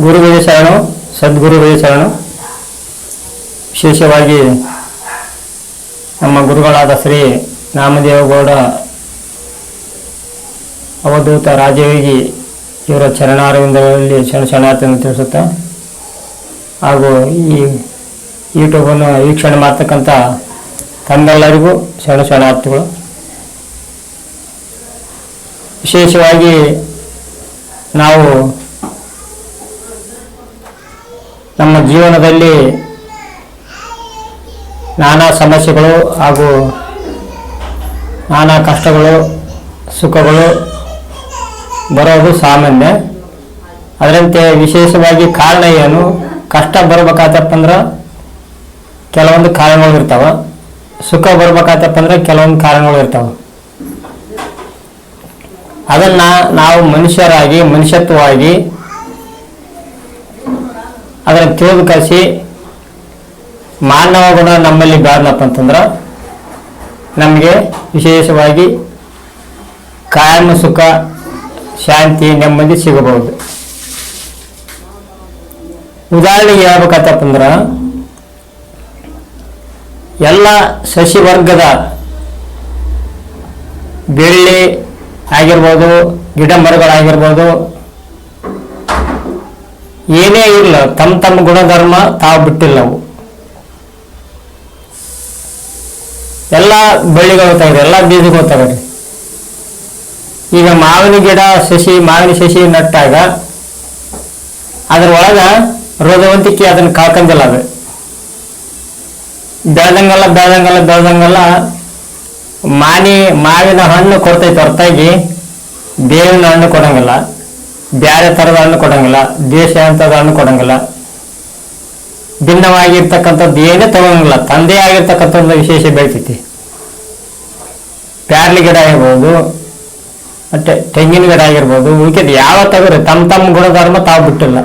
ಗುರುಗಳಿಗೆ ಶರಣು, ಸದ್ಗುರುಗಳಿಗೆ ಶರಣು. ವಿಶೇಷವಾಗಿ ನಮ್ಮ ಗುರುಗಳಾದ ಶ್ರೀ ನಾಮದೇವಗೌಡ ಅವಧೂತ ರಾಜಯೋಗಿ ಇವರ ಚರಣಾರವಿಂದಗಳಲ್ಲಿ ಶರಣಾರ್ಥಿಯನ್ನು ತಿಳಿಸುತ್ತಾ, ಹಾಗೂ ಈ ಯೂಟ್ಯೂಬನ್ನು ವೀಕ್ಷಣೆ ಮಾಡ್ತಕ್ಕಂಥ ತಮ್ಮೆಲ್ಲರಿಗೂ ಶರಣಾರ್ಥಿಗಳು. ವಿಶೇಷವಾಗಿ ನಾವು ನಮ್ಮ ಜೀವನದಲ್ಲಿ ನಾನಾ ಸಮಸ್ಯೆಗಳು ಹಾಗೂ ನಾನಾ ಕಷ್ಟಗಳು ಸುಖಗಳು ಬರೋದು ಸಾಮಾನ್ಯ. ಅದರಂತೆ ವಿಶೇಷವಾಗಿ ಕಾರಣ ಏನು, ಕಷ್ಟ ಬರ್ಬೇಕಾತಪ್ಪ ಅಂದ್ರೆ ಕೆಲವೊಂದು ಕಾರಣಗಳು ಇರ್ತಾವೆ, ಸುಖ ಬರ್ಬೇಕಾತಪ್ಪ ಅಂದ್ರೆ ಕೆಲವೊಂದು ಕಾರಣಗಳು ಇರ್ತಾವೆ. ಅದನ್ನು ನಾವು ಮನುಷ್ಯರಾಗಿ ಮನುಷ್ಯತ್ವವಾಗಿ ಅದನ್ನು ತಿಳಿದು ಕಲಿಸಿ ಮಾನವ ಗುಣ ನಮ್ಮಲ್ಲಿ ಬೇಡನಪ್ಪ ಅಂತಂದ್ರೆ ನಮಗೆ ವಿಶೇಷವಾಗಿ ಕಾಯಮ ಸುಖ, ಶಾಂತಿ, ನೆಮ್ಮದಿ ಸಿಗಬಹುದು. ಉದಾಹರಣೆಗೆ ಹೇಳ್ಬೇಕತ್ತಪ್ಪ ಅಂದ್ರೆ ಎಲ್ಲ ಸಸಿ ವರ್ಗದ ಬೆಳ್ಳಿ ಆಗಿರ್ಬೋದು, ಗಿಡ ಮರಗಳಾಗಿರ್ಬೋದು, ಏನೇ ಇಲ್ಲ ತಮ್ಮ ತಮ್ಮ ಗುಣಧರ್ಮ ತಾವು ಬಿಟ್ಟಿಲ್ಲವು. ಎಲ್ಲ ಬಳ್ಳಿಗಳು ತಗರಿ, ಎಲ್ಲ ಬೀಜಗಳು ತಗರಿ. ಈಗ ಮಾವಿನ ಗಿಡ ಮಾವಿನ ಸಸಿ ನಟ್ಟಾಗ ಅದ್ರೊಳಗ ರೋಗವಂತಿಕೆ ಅದನ್ನು ಕಳ್ಕೊಂಡಿಲ್ಲ. ಅದು ಬೆಳೆದಂಗೆಲ್ಲ ಮಾವಿನ ಹಣ್ಣು ಕೊಡ್ತೈತೆ ಹೊರತಾಗಿ ಬೇವಿನ ಹಣ್ಣು ಕೊಡಂಗಿಲ್ಲ, ಬ್ಯಾರೆ ಥರದ ಹಣ್ಣು ಕೊಡಂಗಿಲ್ಲ, ದೇಶ ಅಂತದ ಹಣ್ಣು ಕೊಡಂಗಿಲ್ಲ. ಭಿನ್ನವಾಗಿರ್ತಕ್ಕಂಥದ್ದು ಏನೇ ತಗೊಂಗಿಲ್ಲ, ತಂದೆ ಆಗಿರ್ತಕ್ಕಂಥ ಒಂದು ವಿಶೇಷ ಬೆಳಿತೈತಿ. ಪ್ಯಾರ್ಲಿ ಗಿಡ ಆಗಿರ್ಬೋದು, ಮತ್ತೆ ತೆಂಗಿನ ಗಿಡ ಆಗಿರ್ಬೋದು, ಉಳಿಕೆದು ಯಾವ ತಗೋರಿ ತಮ್ಮ ತಮ್ಮ ಗುಣಧರ್ಮ ತಾವು ಬಿಟ್ಟಿಲ್ಲ.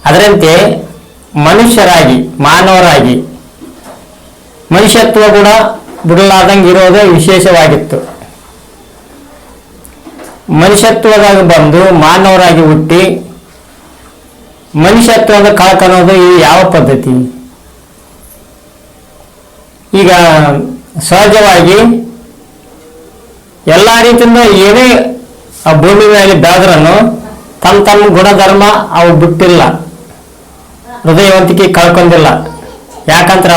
ಅದರಂತೆ ಮನುಷ್ಯರಾಗಿ ಮಾನವರಾಗಿ ಮನುಷ್ಯತ್ವ ಕೂಡ ಬಿಡಲಾರ್ದಂಗೆ ಇರೋದೇ ವಿಶೇಷವಾಗಿತ್ತು. ಮನುಷ್ಯತ್ವದಾಗ ಬಂದು ಮಾನವರಾಗಿ ಹುಟ್ಟಿ ಮನುಷ್ಯತ್ವದ ಕಳ್ಕೊಳ್ಳೋದು ಈ ಯಾವ ಪದ್ಧತಿ? ಈಗ ಸಹಜವಾಗಿ ಎಲ್ಲ ರೀತಿಯಿಂದ ಏನೇ ಆ ಭೂಮಿ ಮೇಲೆ ಬೆಳೆದ್ರೂ ತಮ್ಮ ತಮ್ಮ ಗುಣಧರ್ಮ ಅವು ಬಿಟ್ಟಿಲ್ಲ, ಹೃದಯವಂತಿಕೆ ಕಳ್ಕೊಂಡಿಲ್ಲ. ಯಾಕಂದ್ರ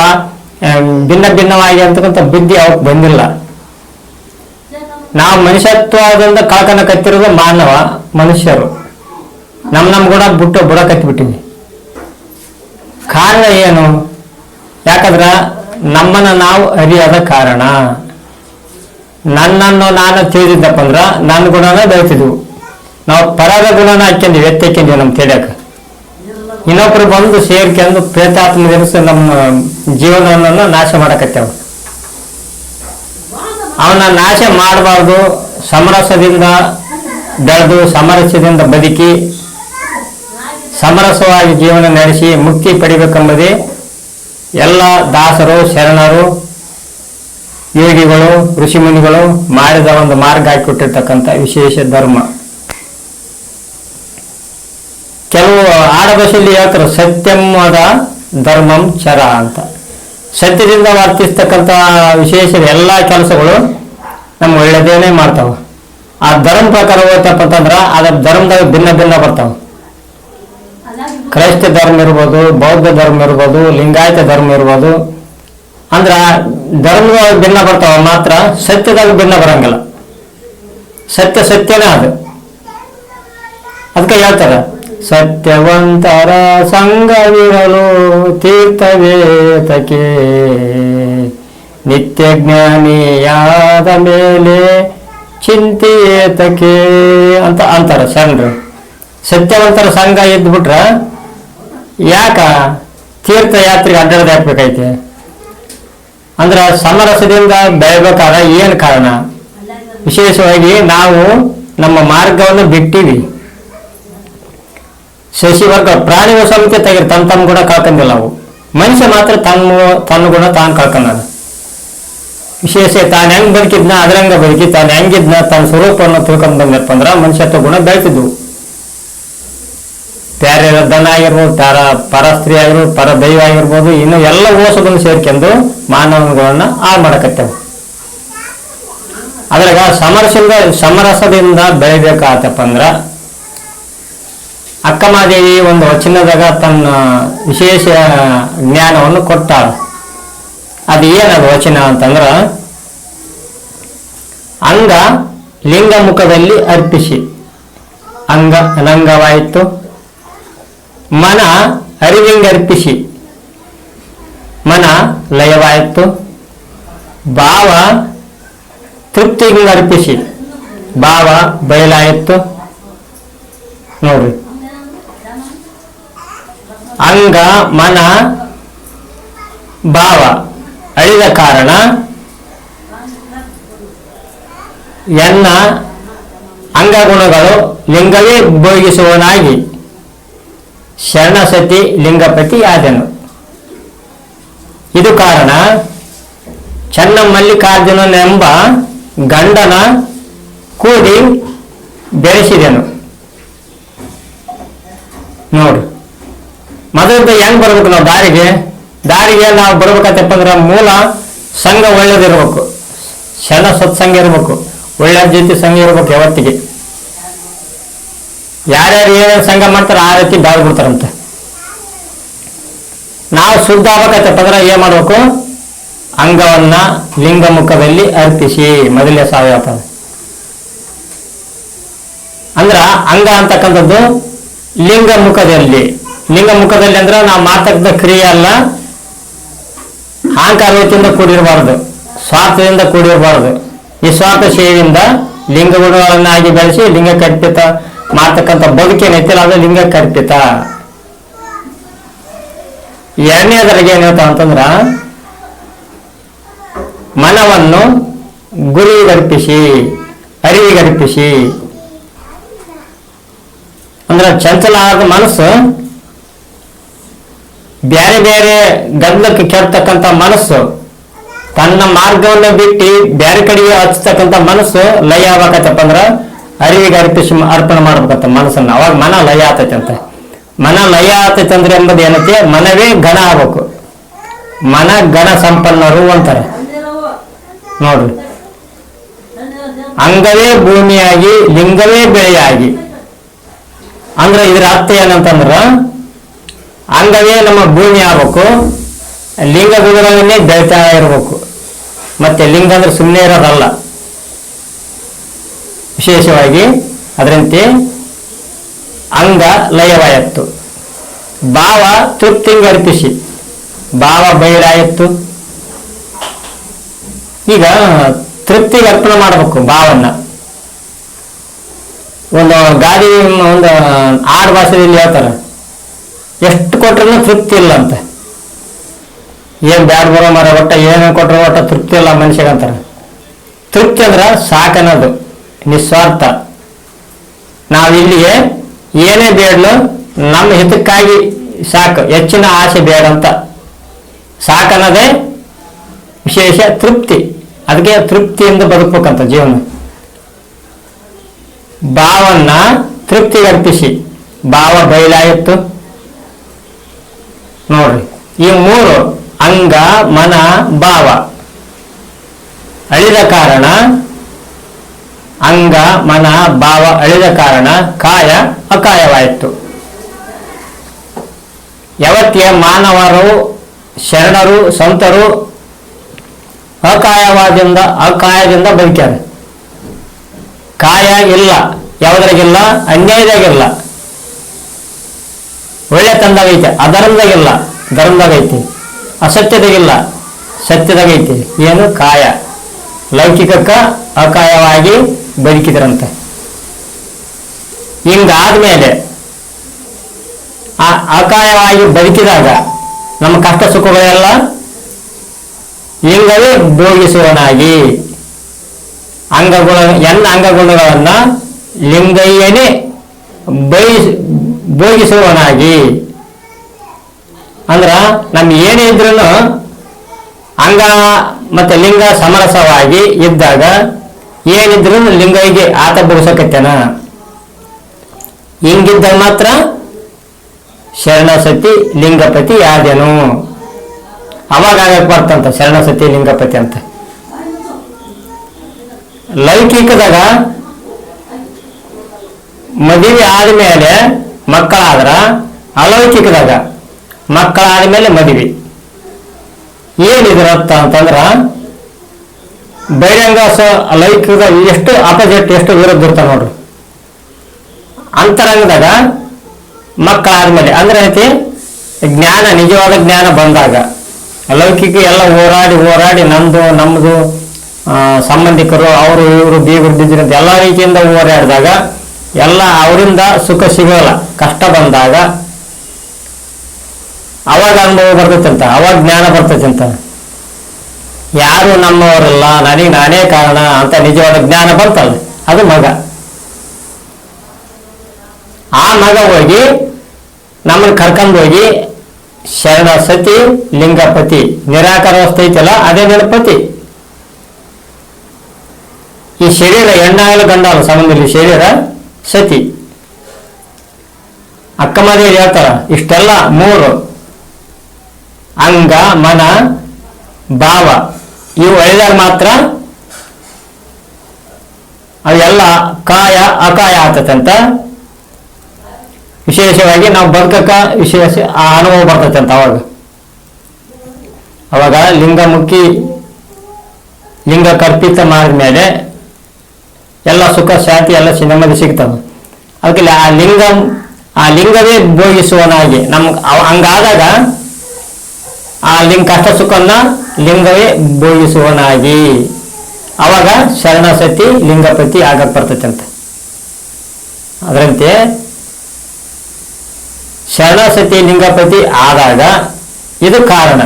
ಭಿನ್ನವಾಗಿ ಅಂತಕ್ಕಂಥ ಬುದ್ಧಿ ಅವಕ್ಕೆ ಬಂದಿಲ್ಲ. ನಾವು ಮನುಷ್ಯತ್ವದಿಂದ ಕಳ್ಕೊಳಕತ್ತಿರೋದು ಮನುಷ್ಯರು ನಮ್ಮ ಗುಣ ಬುಡಕತ್ತಿಬಿಟ್ಟಿವಿ. ಕಾರಣ ಏನು? ಯಾಕಂದ್ರ ನಮ್ಮನ್ನ ನಾವು ಅರಿಯದ ಕಾರಣ. ನನ್ನನ್ನು ನಾನು ತಿಳಿದಿದ್ದಪ್ಪ ಅಂದ್ರ ನನ್ನ ಗುಣನ ಬೆಳಿತಿದ್ವು. ನಾವು ಪರದ ಗುಣನ ಹಾಕ್ಯಂದಿವಿ, ಎತ್ತಕ್ಕಿಂದೀವಿ ನಮ್ಮ ತಿಳಿಯಕ. ಇನ್ನೊಬ್ರು ಬಂದು ಸೇರ್ಕೊಂಡು ಪ್ರೇತಾತ್ಮರಿಸಿ ನಮ್ಮ ಜೀವನವನ್ನು ನಾಶ ಮಾಡಕತ್ತೇವ. ಅವನ ನಾಶ ಮಾಡಬಾರ್ದು. ಸಮರಸದಿಂದ ಬೆಳೆದು ಸಮರಸದಿಂದ ಬದುಕಿ ಸಮರಸವಾಗಿ ಜೀವನ ನಡೆಸಿ ಮುಕ್ತಿ ಪಡಿಬೇಕೆಂಬುದೇ ಎಲ್ಲ ದಾಸರು, ಶರಣರು, ಯೋಗಿಗಳು, ಋಷಿಮುನಿಗಳು ಮಾಡಿದ ಒಂದು ಮಾರ್ಗ ಹಾಕಿಕೊಟ್ಟಿರ್ತಕ್ಕಂಥ ವಿಶೇಷ ಧರ್ಮ. ಕೆಲವು ಆಡಭಾಷೆಯಲ್ಲಿ ಹೇಳ್ತಾರೆ ಸತ್ಯಮದ ಧರ್ಮಂ ಚರ ಅಂತ. ಸತ್ಯದಿಂದ ವರ್ತಿಸ್ತಕ್ಕಂಥ ವಿಶೇಷ ಎಲ್ಲ ಕೆಲಸಗಳು ನಮ್ಮ ಒಳ್ಳೆದೇನೆ ಮಾಡ್ತಾವ. ಆ ಧರ್ಮ ಪ್ರಕಾರ ಹೋಗ್ತಪ್ಪ ಅಂತಂದ್ರ ಅದ್ರ ಧರ್ಮದಾಗ ಭಿನ್ನ ಬರ್ತಾವ. ಕ್ರೈಸ್ತ ಧರ್ಮ ಇರ್ಬೋದು, ಬೌದ್ಧ ಧರ್ಮ ಇರ್ಬೋದು, ಲಿಂಗಾಯತ ಧರ್ಮ ಇರ್ಬೋದು. ಅಂದ್ರ ಧರ್ಮದಾಗ ಭಿನ್ನ ಬರ್ತಾವ, ಮಾತ್ರ ಸತ್ಯದಾಗ ಭಿನ್ನ ಬರಂಗಿಲ್ಲ. ಸತ್ಯನೇ ಅದು. ಅದಕ್ಕೆ ಹೇಳ್ತಾರ ಸತ್ಯವಂತರ ಸಂಘವಿರಲು ತೀರ್ಥವೇತಕೆ, ನಿತ್ಯ ಜ್ಞಾನಿಯಾದ ಮೇಲೆ ಚಿಂತೆಯೇತಕೆ ಅಂತ ಅಂತಾರ ಶರಣರು. ಸತ್ಯವಂತರ ಸಂಘ ಇದ್ಬಿಟ್ರ ಯಾಕ ತೀರ್ಥಯಾತ್ರೆಗೆ ಅಡ್ಡಾಡದ ಹಾಕ್ಬೇಕೈತೆ ಅಂದ್ರ ಸಮರಸದಿಂದ ಬೆಳಬೇಕಾದ ಏನು ಕಾರಣ? ವಿಶೇಷವಾಗಿ ನಾವು ನಮ್ಮ ಮಾರ್ಗವನ್ನು ಬಿಟ್ಟಿವಿ. ಶಶಿವರ್ಗ ಪ್ರಾಣಿಗಳ ಸಮಿತಿ ತೆಗಿರಿ ತಮ್ಮ ಗುಣ ಕಳ್ಕೊಂಡಿಲ್ಲ. ಅವು ಮನುಷ್ಯ ಮಾತ್ರ ತನ್ನ ಗುಣ ತಾನು ಕಳ್ಕೊಂಡ. ವಿಶೇಷ ತಾನು ಹೆಂಗ್ ಬದುಕಿದ್ನ ಅದ್ರಂಗ ಬದುಕಿ ತಾನು ಹೆಂಗಿದ್ನ ತನ್ನ ಸ್ವರೂಪವನ್ನು ತಿಳ್ಕೊಂಡ್ ಬಂದಪ್ಪ ಅಂದ್ರ ಮನುಷ್ಯತ್ವ ಗುಣ ಬೆಳೆತಿದ್ವು. ಪ್ಯಾರ ದನ ಆಗಿರ್ಬೋದು, ಪರ ಸ್ತ್ರೀ ಆಗಿರ್ಬೋದು, ಪರ ದೈವ ಆಗಿರ್ಬೋದು, ಇನ್ನು ಎಲ್ಲ ಓಸಗಳನ್ನು ಸೇರ್ಕೊಂಡು ಮಾನವಗಳನ್ನ ಹಾಳು ಮಾಡಕತ್ತೇವೆ. ಅದ್ರಾಗ ಸಮರಸದಿಂದ ಬೆಳಿಬೇಕಾತಪ್ಪ ಅಂದ್ರ ಅಕ್ಕಮಹಾದೇವಿ ಒಂದು ವಚನದಾಗ ತನ್ನ ವಿಶೇಷ ಜ್ಞಾನವನ್ನು ಕೊಟ್ಟಾಳ. ಅದು ಏನದು ವಚನ ಅಂತಂದ್ರ, ಅಂಗ ಲಿಂಗ ಮುಖದಲ್ಲಿ ಅರ್ಪಿಸಿ ಅಂಗ ಅನಂಗವಾಯಿತು, ಮನ ಅರಿವಿಂಗರ್ಪಿಸಿ ಮನ ಲಯವಾಯಿತು, ಭಾವ ತೃಪ್ತಿಗರ್ಪಿಸಿ ಭಾವ ಬಯಲಾಯಿತು. ನೋಡ್ರಿ, ಅಂಗ ಮನ ಭಾವ ಅಳಿದ ಕಾರಣ ಎನ್ನ ಅಂಗಗುಣಗಳು ಲಿಂಗವೇ ಭೋಗಿಸುವನಾಗಿ ಶರಣಸತಿ ಲಿಂಗಪತಿ ಆದನು. ಇದು ಕಾರಣ ಚನ್ನ ಮಲ್ಲಿಕಾರ್ಜುನನೆಂಬ ಗಂಡನ ಕೂಡಿ ಬೆಳೆಸಿದೆನು. ನೋಡ್ರಿ, ಮೊದಲಿಂದ ಹೆಂಗ್ ಬರ್ಬೇಕು ನಾವು ದಾರಿಗೆ ನಾವು ಬರ್ಬೇಕಂತಪ್ಪ ಅಂದ್ರೆ ಮೂಲ ಸಂಘ ಒಳ್ಳೇದಿರ್ಬೇಕು, ಶರಣ ಸತ್ಸಂಗ ಇರ್ಬೇಕು, ಒಳ್ಳೆ ಜೊತೆ ಸಂಘ ಇರ್ಬೇಕು. ಯಾವತ್ತಿಗೆ ಯಾರ್ಯಾರು ಏನೇನು ಸಂಘ ಮಾಡ್ತಾರೆ ಆ ರೀತಿ ಬಾಳ್ ಬಿಡ್ತಾರಂತೆ. ನಾವು ಶುದ್ಧ ಆಗ್ಬೇಕಂತಪ್ಪ ಅಂದ್ರೆ ಏನ್ ಮಾಡ್ಬೇಕು, ಅಂಗವನ್ನ ಲಿಂಗ ಮುಖದಲ್ಲಿ ಅರ್ಪಿಸಿ ಮೊದಲೇ ಸಾವಯವ ಅಂದ್ರ ಅಂಗ ಅಂತಕ್ಕಂಥದ್ದು ಲಿಂಗ ಮುಖದಲ್ಲಿ ಅಂದ್ರೆ ನಾವು ಮಾತಕ್ಕಂಥ ಕ್ರಿಯೆ ಅಲ್ಲ, ಅಹಂಕಾರದಿಂದ ಕೂಡಿರಬಾರದು, ಸ್ವಾರ್ಥದಿಂದ ಕೂಡಿರಬಾರದು. ಈ ಸ್ವಾರ್ಥ ಸೇವೆಯಿಂದ ಲಿಂಗ ಗುಣಗಳನ್ನಾಗಿ ಬೆಳೆಸಿ ಲಿಂಗ ಕಲ್ಪಿತ ಮಾಡ್ತಕ್ಕಂಥ ಬದುಕೇನೈತಿಲ್ಲ ಅದು ಲಿಂಗ ಕಲ್ಪಿತ. ಎರಡನೇದರಿಗೆ ಏನಿರ್ತಾವ ಅಂತಂದ್ರ ಮನವನ್ನು ಗುರಿಗರ್ಪಿಸಿ ಅರಿವಿಗರ್ಪಿಸಿ ಅಂದ್ರೆ ಚಂಚಲ ಆದ ಮನಸ್ಸು, ಬೇರೆ ಬೇರೆ ಗದ್ದಲಕ್ಕೆ ಕೆಡ್ತಕ್ಕಂಥ ಮನಸ್ಸು, ತನ್ನ ಮಾರ್ಗವನ್ನು ಬಿಟ್ಟು ಬೇರೆ ಕಡೆಗೆ ಹಚ್ಚತಕ್ಕಂಥ ಮನಸ್ಸು ಲಯ ಆಗ್ಬೇಕತ್ತಪ್ಪ ಅಂದ್ರ ಅರಿವಿಗೆ ಅರ್ಪಿಸಿ ಅರ್ಪಣೆ ಮಾಡ್ಬೇಕಂತ ಮನಸ್ಸನ್ನ. ಅವಾಗ ಮನ ಲಯ ಆತೈತೆ ಅಂತ. ಮನ ಲಯ ಆತೈತೆ ಅಂದ್ರೆ ಎಂಬುದು ಏನೈತಿ, ಮನವೇ ಗಣ ಆಗ್ಬೇಕು. ಮನ ಗಣ ಸಂಪನ್ನರು ಅಂತಾರೆ. ನೋಡ್ರಿ, ಅಂಗವೇ ಭೂಮಿಯಾಗಿ ಲಿಂಗವೇ ಬೆಳೆಯಾಗಿ ಅಂದ್ರೆ ಇದ್ರ ಅರ್ಥ ಏನಂತಂದ್ರ ಅಂಗವೇ ನಮ್ಮ ಭೂಮಿ ಆಗ್ಬೇಕು, ಲಿಂಗ ಗುಣಗಳನ್ನೇ ಬೆಳಿತಾ ಇರ್ಬೇಕು. ಮತ್ತೆ ಲಿಂಗ ಅಂದ್ರೆ ಸುಮ್ಮನೆ ಇರೋದಲ್ಲ, ವಿಶೇಷವಾಗಿ ಅದರಂತೆ ಅಂಗ ಲಯವಾಯಿತು, ಭಾವ ತೃಪ್ತಿಂಗ ಅರ್ಪಿಸಿ ಭಾವ ಬಯಲಾಯಿತು. ಈಗ ತೃಪ್ತಿಗೆ ಅರ್ಪಣೆ ಮಾಡಬೇಕು ಭಾವನ್ನ. ಒಂದು ಗಾಡಿ ಒಂದು ಆಡು ಭಾಷೆಯಲ್ಲಿ ಹೇಳ್ತಾರೆ, ಎಷ್ಟು ಕೊಟ್ರೂ ತೃಪ್ತಿ ಇಲ್ಲ ಅಂತ. ಏನ್ ಬ್ಯಾಡ್ ಬರೋ ಮರ ಒಟ್ಟ ಏನು ಕೊಟ್ಟರು ಒಟ್ಟ ತೃಪ್ತಿ ಇಲ್ಲ ಮನುಷ್ಯಗಂತಾರ. ತೃಪ್ತಿ ಅಂದ್ರ ಸಾಕನ್ನೋದು, ನಿಸ್ವಾರ್ಥ. ನಾವಿಲ್ಲಿಗೆ ಏನೇ ಬೇಡಲು ನಮ್ಮ ಹಿತಕ್ಕಾಗಿ ಸಾಕು, ಹೆಚ್ಚಿನ ಆಸೆ ಬೇಡ ಅಂತ. ಸಾಕನ್ನೋದೇ ವಿಶೇಷ ತೃಪ್ತಿ. ಅದಕ್ಕೆ ತೃಪ್ತಿಯಿಂದ ಬದುಕಬೇಕಂತ ಜೀವನ. ಭಾವನ್ನ ತೃಪ್ತಿಗೆ ಅರ್ಪಿಸಿ ಭಾವ ಬಯಲಾಯಿತು. ನೋಡ್ರಿ, ಈ ಮೂರು ಅಂಗ ಮನ ಭಾವ ಅಳಿದ ಕಾರಣ, ಅಂಗ ಮನ ಭಾವ ಅಳಿದ ಕಾರಣ ಕಾಯ ಅಕಾಯವಾಯಿತು. ಯಾವತ್ತಿಗೆ ಮಾನವರು ಶರಣರು ಸಂತರು ಅಕಾಯದಿಂದ ಬದುಕ್ಯಾರ. ಕಾಯ ಇಲ್ಲ, ಯಾವುದ್ರಾಗಿಲ್ಲ, ಅನ್ಯಾಯದಾಗಿಲ್ಲ, ಒಳ್ಳೆ ತಂದಾಗೈತೆ, ಅಧರ್ಮದಾಗಿಲ್ಲ, ಧರ್ಮದಾಗೈತಿ, ಅಸತ್ಯದಾಗಿಲ್ಲ, ಸತ್ಯದಾಗೈತಿ. ಏನು ಕಾಯ, ಲೌಕಿಕಕ್ಕ ಅಕಾಯವಾಗಿ ಬದುಕಿದ್ರಂತೆ. ಹಿಂಗಾದ್ಮೇಲೆ ಆ ಅಕಾಯವಾಗಿ ಬದುಕಿದಾಗ ನಮ್ಮ ಕಷ್ಟ ಸುಖಗಳೆಲ್ಲ ಲಿಂಗವೇ ಭೋಗಿಸುವನಾಗಿ ಅಂಗಗುಣಗಳನ್ನ ಲಿಂಗಯ್ಯನೇ ಭೋಗಿಸುವನಾಗಿ ಅಂದ್ರ ನಮ್ಗೆ ಏನೇ ಇದ್ರೂ ಅಂಗ ಮತ್ತೆ ಲಿಂಗ ಸಮರಸವಾಗಿ ಇದ್ದಾಗ ಏನಿದ್ರು ಲಿಂಗೈಗೆ ಆತ ಬುಗಿಸಕತ್ತೇನ. ಹಿಂಗಿದ್ದಾಗ ಮಾತ್ರ ಶರಣಸತಿ ಲಿಂಗಪತಿ ಯಾದೇನು, ಅವಾಗ ಆಗಕ್ಕೆ ಬರ್ತಂತ ಶರಣಸತಿ ಲಿಂಗಪತಿ ಅಂತ. ಲೌಕಿಕದಾಗ ಮದುವೆ ಆದ್ಮೇಲೆ ಮಕ್ಕಳಾದ್ರ, ಅಲೌಕಿಕದಾಗ ಮಕ್ಕಳಾದ್ಮೇಲೆ ಮದುವೆ. ಏನಿದ್ರ ಅಂತಂದ್ರ ಬಹಿರಂಗ ಲೌಕಿಕದ ಎಷ್ಟು ಅಪೋಸಿಟ್, ಎಷ್ಟು ವಿರುದ್ಧ ಇರ್ತಾವ ನೋಡ್ರಿ. ಅಂತರಂಗದಾಗ ಮಕ್ಕಳಾದ್ಮೇಲೆ ಅಂದ್ರೆ ಐತಿ ಜ್ಞಾನ, ನಿಜವಾದ ಜ್ಞಾನ ಬಂದಾಗ. ಲೌಕಿಕ ಎಲ್ಲ ಹೋರಾಡಿ ನಮ್ದು ಸಂಬಂಧಿಕರು ಅವರು ಇವರು ಬೀಗರು ಬಿದ್ದಿರು ಅಂತ ಎಲ್ಲ ರೀತಿಯಿಂದ ಹೋರಾಡಿದಾಗ ಎಲ್ಲ ಅವರಿಂದ ಸುಖ ಸಿಗೋಲ್ಲ. ಕಷ್ಟ ಬಂದಾಗ ಅವಾಗ ಅನುಭವ ಬರ್ತೈತಂತ, ಅವಾಗ ಜ್ಞಾನ ಬರ್ತೈತಂತ. ಯಾರು ನಮ್ಮವರಲ್ಲ, ನನಗೆ ನಾನೇ ಕಾರಣ ಅಂತ ನಿಜವಾದ ಜ್ಞಾನ ಬರ್ತಲ್ಲ, ಅದು ಮಗ. ಆ ಮಗ ಹೋಗಿ ನಮ್ಮನ್ನು ಕರ್ಕೊಂಡು ಹೋಗಿ ಶರಣ ಸತಿ ಲಿಂಗಪತಿ, ನಿರಾಕಾರ ಅವಸ್ಥೆ ಐತಲ್ಲ ಅದೇ ಗಣಪತಿ. ಈ ಶರೀರ ಹೆಣ್ಣಾಗಲು ಗಂಡಾಗಲು ಸಂಬಂಧದಲ್ಲಿ ಶರೀರ ಸತಿ. ಅಕ್ಕಮದೇವಿ ಹೇಳ್ತಾರ ಇಷ್ಟೆಲ್ಲ ಮೂರು ಅಂಗ ಮನ ಭಾವ ಇವು ಒಳ್ಳೆದಾಗ ಮಾತ್ರ ಅವೆಲ್ಲ ಕಾಯ ಅಕಾಯ ಆಗ್ತದಂತ. ವಿಶೇಷವಾಗಿ ನಾವು ಬದುಕಕ್ಕ ವಿಶೇಷ ಆ ಅನುಭವ ಬರ್ತೈತಂತ. ಅವಾಗ ಲಿಂಗಮುಖಿ ಲಿಂಗ ಕಲ್ಪಿತ ಮಾಡಿದ್ಮೇಲೆ ಎಲ್ಲ ಸುಖ ಶಾಂತಿ ಎಲ್ಲ ನೆಮ್ಮದಿ ಸಿಗ್ತದೆ. ಅದಕ್ಕೆ ಆ ಲಿಂಗವೇ ಭೋಗಿಸುವನಾಗಿ ನಮ್ಗೆ ಹಂಗಾದಾಗ ಆ ಕಷ್ಟ ಸುಖನ್ನ ಲಿಂಗವೇ ಭೋಗಿಸುವನಾಗಿ ಅವಾಗ ಶರಣಸತಿ ಲಿಂಗಪತಿ ಆಗಕ್ಕೆ ಬರ್ತೈತಂತೆ. ಅದರಂತೆ ಶರಣಸತಿ ಲಿಂಗಪತಿ ಆದಾಗ ಇದು ಕಾರಣ.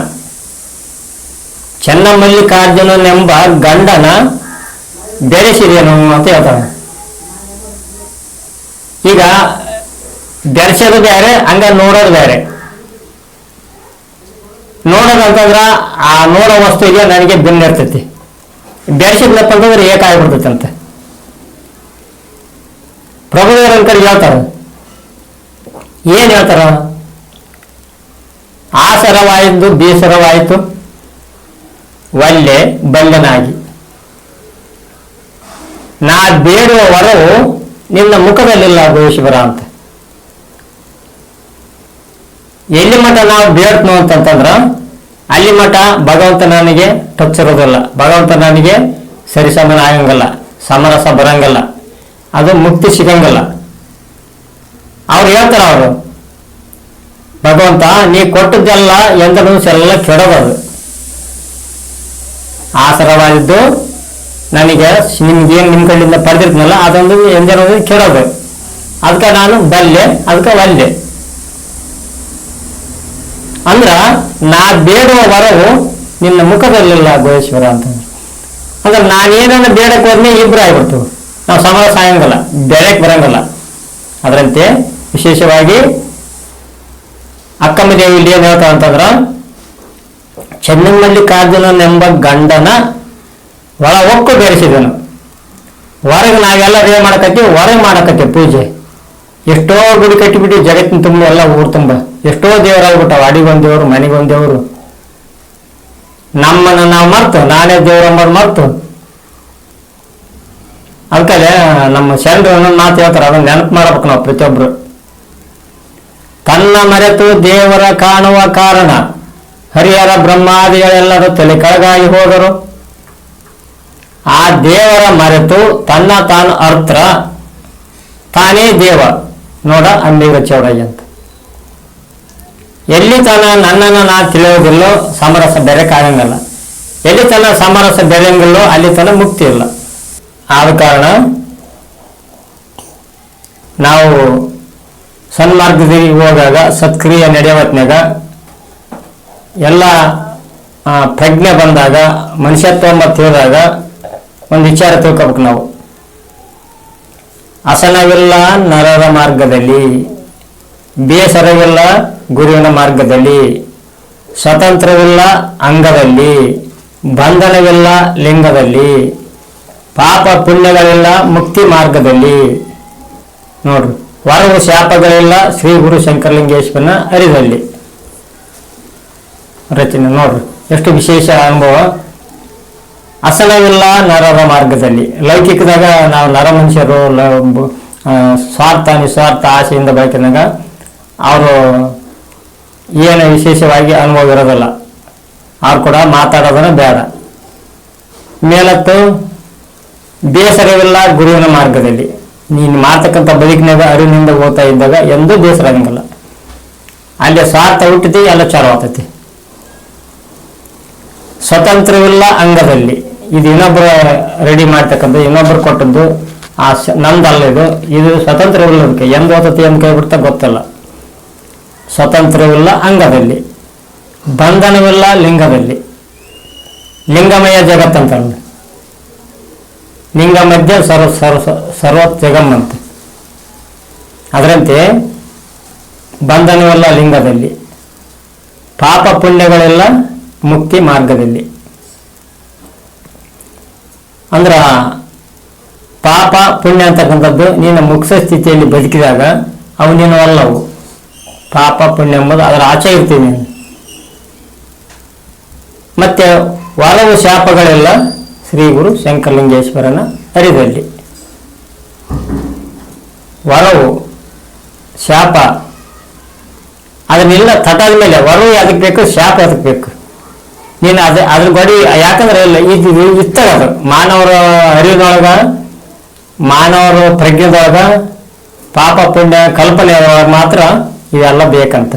ಚೆನ್ನಮಲ್ಲಿಕಾರ್ಜುನನೆಂಬ ಗಂಡನ ಬೆರೆಸಿದೇನು ಅಂತ ಹೇಳ್ತಾನೆ. ಈಗ ಬೆರೆಸೋದು ಬೇರೆ, ಹಂಗ ನೋಡೋದು ಬೇರೆ. ನೋಡೋದಂತಂದ್ರ ಆ ನೋಡೋ ವಸ್ತುವಿಗೆ ನನಗೆ ಭಿನ್ನ ಇರ್ತೈತಿ. ಬೆರೆಸಿದ್ನಪ್ಪ ಅಂತಂದ್ರೆ ಏಕಾಗ್ಬಿಡ್ತೈತಂತೆ. ಪ್ರಭುದೇವರ ಕಡೆ ಹೇಳ್ತಾರ, ಏನ್ ಹೇಳ್ತಾರ? ಆಸರವಾಯಿದ್ದು ಬೇಸರವಾಯಿತು ಒಲ್ಲೆ ಬಲ್ಲನಾಗಿ, ನಾ ಬೇಡುವ ವರವು ನಿನ್ನ ಮುಖದಲ್ಲಿಲ್ಲ ಗೋಶಿವರ ಅಂತ. ಎಲ್ಲಿ ಮಠ ನಾವು ಬೇಡ್ತನೋ ಅಂತಂತಂದ್ರ ಅಲ್ಲಿ ಮಠ ಭಗವಂತ ನನಗೆ ಟಚ್ ಇರೋದಿಲ್ಲ, ಭಗವಂತ ನನಗೆ ಸರಿಸಮನ ಆಗಂಗಿಲ್ಲ, ಸಮರಸ ಬರಂಗಿಲ್ಲ, ಅದು ಮುಕ್ತಿ ಸಿಗಂಗಿಲ್ಲ. ಅವ್ರು ಹೇಳ್ತಾರ, ಅವರು ಭಗವಂತ ನೀ ಕೊಟ್ಟದ್ದೆಲ್ಲ ಎಂದೂ ಎಲ್ಲ ಕೆಡೋದು. ಆಸರವಾಗಿದ್ದು ನನಗೆ ನಿಮ್ಗೇನು ನಿಮ್ಮ ಕಡೆಯಿಂದ ಪಡೆದಿರ್ತೀನಲ್ಲ ಅದೊಂದು ಎಂಜನೋದು ಕೆಡೋದು. ಅದಕ್ಕೆ ನಾನು ಬಲ್ಲೆ, ಅದಕ್ಕೆ ಒಲ್ಲೆ. ಅಂದ್ರ ನಾ ಬೇಡುವ ವರವು ನಿನ್ನ ಮುಖದಲ್ಲಿಲ್ಲ ಗೋಶ್ವರ ಅಂತ. ಅಂದ್ರೆ ನಾನೇನನ್ನ ಬೇಡಕ್ಕೆ ಹೋದ್ಮೇಲೆ ಇಬ್ರು ಆಗ್ಬಿಡ್ತೀವಿ, ನಾವು ಸಮರಸ ಆಗಂಗಲ್ಲ, ಬೆಳಕ್ ಬರಂಗಲ್ಲ. ಅದರಂತೆ ವಿಶೇಷವಾಗಿ ಅಕ್ಕಮ್ಮದೇವಿ ಇಲ್ಲಿ ಏನ್ ಹೇಳ್ತಾರ ಅಂತಂದ್ರ, ಚೆನ್ನಮಲ್ಲಿಕಾರ್ಜುನನೆಂಬ ಗಂಡನ ಒಳ ಒಕ್ಕು ಬೆರೆಸಿದನು. ಹೊರಗೆ ನಾವೆಲ್ಲ ರೇ ಮಾಡಕತ್ತೀವಿ, ಹೊರಗೆ ಮಾಡಕತ್ತೀವಿ ಪೂಜೆ. ಎಷ್ಟೋ ಗುಡಿ ಕಟ್ಟಿಬಿಟ್ಟು ಜಗತ್ತಿನ ತುಂಬ ಎಲ್ಲ ಊರು ತುಂಬ ಎಷ್ಟೋ ದೇವರಾಗ್ಬಿಟ್ಟಾವ. ಅಡಿಗೊಂದು ದೇವರು, ಮನೆಗೊಂದು ದೇವರು. ನಮ್ಮನ್ನು ನಾವು ಮರ್ತು ನಾನೇ ದೇವ್ರ ಅಂಬದು ಮರ್ತು. ಅದಕ್ಕೆ ನಮ್ಮ ಶರಣರು ಒಂದೊಂದು ಮಾತು ಹೇಳ್ತಾರೆ, ಅದನ್ನ ನೆನಪು ಮಾಡ್ಬೇಕು ನಾವು ಪ್ರತಿಯೊಬ್ರು. ತನ್ನ ಮರೆತು ದೇವರ ಕಾಣುವ ಕಾರಣ ಹರಿಹರ ಬ್ರಹ್ಮಾದಿಗಳೆಲ್ಲರೂ ತಲೆ ಕೆಳಗಾಗಿ ಹೋದರು. ಆ ದೇವರ ಮರೆತು ತನ್ನ ತಾನು ಅರ್ಥ ತಾನೇ ದೇವ ನೋಡ ಅಂಬಿಗ ಚೌಡಯ್ಯ ಅಂತ. ಎಲ್ಲಿ ತನ ನನ್ನನ್ನು ನಾ ತಿಳಿಯೋದಿಲ್ಲೋ ಸಮರಸ ಬೆರೆಕಾಗಂಗಲ್ಲ. ಎಲ್ಲಿ ತನ ಸಮರಸ ಬೆರೆಯಂಗಿಲ್ಲೋ ಅಲ್ಲಿ ತನ ಮುಕ್ತಿ ಇಲ್ಲ. ಆದ ಕಾರಣ ನಾವು ಸನ್ಮಾರ್ಗದಲ್ಲಿ ಹೋಗಾಗ ಸತ್ಕ್ರಿಯೆ ನಡೆಯವತ್ನಾಗ ಎಲ್ಲ ಪ್ರಜ್ಞೆ ಬಂದಾಗ ಮನುಷ್ಯತ್ವ ಮತ್ತು ಹೇಳಿದಾಗ ಒಂದು ವಿಚಾರ ತಿಳ್ಕೊಬೇಕು ನಾವು. ಅಸನವಿಲ್ಲ ನರರ ಮಾರ್ಗದಲ್ಲಿ, ಬೇಸರವಿಲ್ಲ ಗುರುವಿನ ಮಾರ್ಗದಲ್ಲಿ, ಸ್ವತಂತ್ರವಿಲ್ಲ ಅಂಗದಲ್ಲಿ, ಬಂಧನವಿಲ್ಲ ಲಿಂಗದಲ್ಲಿ, ಪಾಪ ಪುಣ್ಯಗಳಿಲ್ಲ ಮುಕ್ತಿ ಮಾರ್ಗದಲ್ಲಿ. ನೋಡ್ರಿ, ವರವು ಶಾಪಗಳಿಲ್ಲ ಶ್ರೀ ಗುರು ಶಂಕರಲಿಂಗೇಶ್ವರನ ಅರಿದಲ್ಲಿ. ರಚನೆ ನೋಡ್ರಿ ಎಷ್ಟು ವಿಶೇಷ ಅನುಭವ. ಅಸಲವಿಲ್ಲ ನರರ ಮಾರ್ಗದಲ್ಲಿ. ಲೌಕಿಕದಾಗ ನಾವು ನರ ಮನುಷ್ಯರು ಸ್ವಾರ್ಥ ನಿಸ್ವಾರ್ಥ ಆಸೆಯಿಂದ ಬಯಕಿದಾಗ ಅವರು ಏನು ವಿಶೇಷವಾಗಿ ಅನುಭವ ಇರೋದಿಲ್ಲ. ಅವ್ರು ಕೂಡ ಮಾತಾಡೋದನ್ನ ಬೇಡ. ಮೇಲತ್ತು ಬೇಸರವಿಲ್ಲ ಗುರುವಿನ ಮಾರ್ಗದಲ್ಲಿ. ನೀನು ಮಾಡ್ತಕ್ಕಂಥ ಬದುಕಿನಾಗ ಅರಿವಿನಿಂದ ಓದ್ತಾ ಇದ್ದಾಗ ಎಂದೂ ಬೇಸರ ಆಗಂಗಿಲ್ಲ. ಅಲ್ಲಿ ಸ್ವಾರ್ಥ ಹುಟ್ಟಿತಿ, ಎಲ್ಲ ಚಾಲು ಆಗ್ತೈತಿ. ಸ್ವತಂತ್ರವಿಲ್ಲ ಅಂಗದಲ್ಲಿ. ಇದು ಇನ್ನೊಬ್ಬರು ರೆಡಿ ಮಾಡ್ತಕ್ಕಂಥ, ಇನ್ನೊಬ್ಬರು ಕೊಟ್ಟದ್ದು, ನಮ್ದಲ್ಲ ಇದು ಸ್ವತಂತ್ರವಿಲ್ಲದಕ್ಕೆ ಎಂದು ಓದತಿ ಅಂತ ಕೈಬಿಡ್ತಾ ಗೊತ್ತಲ್ಲ. ಸ್ವತಂತ್ರವಿಲ್ಲ ಅಂಗದಲ್ಲಿ, ಬಂಧನವಿಲ್ಲ ಲಿಂಗದಲ್ಲಿ. ಲಿಂಗಮಯ ಜಗತ್ತಂತ, ಲಿಂಗ ಮಧ್ಯ ಸರ್ವತ್ ಜಗಮ್ಮಂತ. ಅದರಂತೆ ಬಂಧನವಿಲ್ಲ ಲಿಂಗದಲ್ಲಿ, ಪಾಪ ಪುಣ್ಯಗಳೆಲ್ಲ ಮುಕ್ತಿ ಮಾರ್ಗದಲ್ಲಿ. ಅಂದ್ರೆ ಪಾಪ ಪುಣ್ಯ ಅಂತಕ್ಕಂಥದ್ದು ನೀನು ಮುಕ್ತ ಸ್ಥಿತಿಯಲ್ಲಿ ಬದುಕಿದಾಗ ಅವು ನೀನು ಅಲ್ಲವು. ಪಾಪ ಪುಣ್ಯ ಎಂಬುದು ಅದರ ಆಚೆ ಇರ್ತೀನಿ. ಮತ್ತೆ ವರವು ಶಾಪಗಳೆಲ್ಲ ಶ್ರೀ ಗುರು ಶಂಕರಲಿಂಗೇಶ್ವರನ ಅರಿದಲ್ಲಿ. ವರವು ಶಾಪ ಅದನ್ನೆಲ್ಲ ತಟಾದ ಮೇಲೆ ವರವು ಅದಕ್ಕೆ ಬೇಕು, ಶಾಪ ಅದಕ್ಕೆ ಬೇಕು. ನೀನು ಅದ್ರ ಬಡಿ ಯಾಕಂದ್ರೆ ಇದು ಇತ್ತದ ಮಾನವರ ಅರಿವಿನೊಳಗ, ಮಾನವರ ಪ್ರಜ್ಞೆದೊಳಗ ಪಾಪ ಪುಣ್ಯ ಕಲ್ಪನೆ ಮಾತ್ರ ಇವೆಲ್ಲ ಬೇಕಂತ.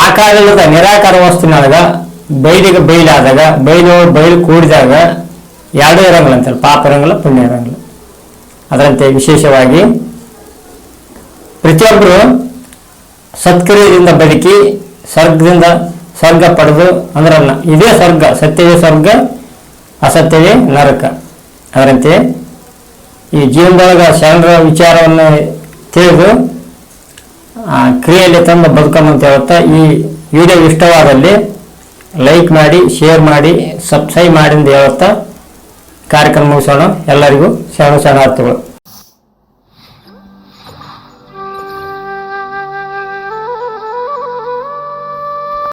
ಆಕಾರವಿಲ್ಲದ ನಿರಾಕಾರ ವಸ್ತುವಿನೊಳಗ ಬೈಲಿಗೆ ಬೈಲಾದಾಗ, ಬೈಲು ಕೂಡಿದಾಗ ಎರಡೂ ಇರಂಗಿಲ್ಲ ಅಂತೇಳಿ, ಪಾಪ ಇರಂಗಿಲ್ಲ ಪುಣ್ಯ ಇರಂಗಿಲ್ಲ. ಅದರಂತೆ ವಿಶೇಷವಾಗಿ ಪ್ರತಿಯೊಬ್ಬರು ಸತ್ಕ್ರಿಯೆಯಿಂದ ಬದುಕಿ ಸ್ವರ್ಗ ಪಡೆದು ಅಂದ್ರೆ ಇದೇ ಸ್ವರ್ಗ, ಸತ್ಯವೇ ಸ್ವರ್ಗ, ಅಸತ್ಯವೇ ನರಕ. ಅದರಂತೆ ಈ ಜೀವನದೊಳಗ ಶರಣರ ವಿಚಾರವನ್ನು ತಿಳಿದು ಕ್ರಿಯೆಯಲ್ಲಿ ತಂದು ಬದುಕಂತ ಹೇಳ್ತಾ, ಈ ವಿಡಿಯೋ ಇಷ್ಟವಾದಲ್ಲಿ ಲೈಕ್ ಮಾಡಿ, ಶೇರ್ ಮಾಡಿ, ಸಬ್ಸ್ಕ್ರೈಬ್ ಮಾಡಿ ಅಂತ ಹೇಳ್ತಾ ಕಾರ್ಯಕ್ರಮ ಮುಗಿಸೋಣ. ಎಲ್ಲರಿಗೂ ಶರಣಾರ್ಥಿಗಳು.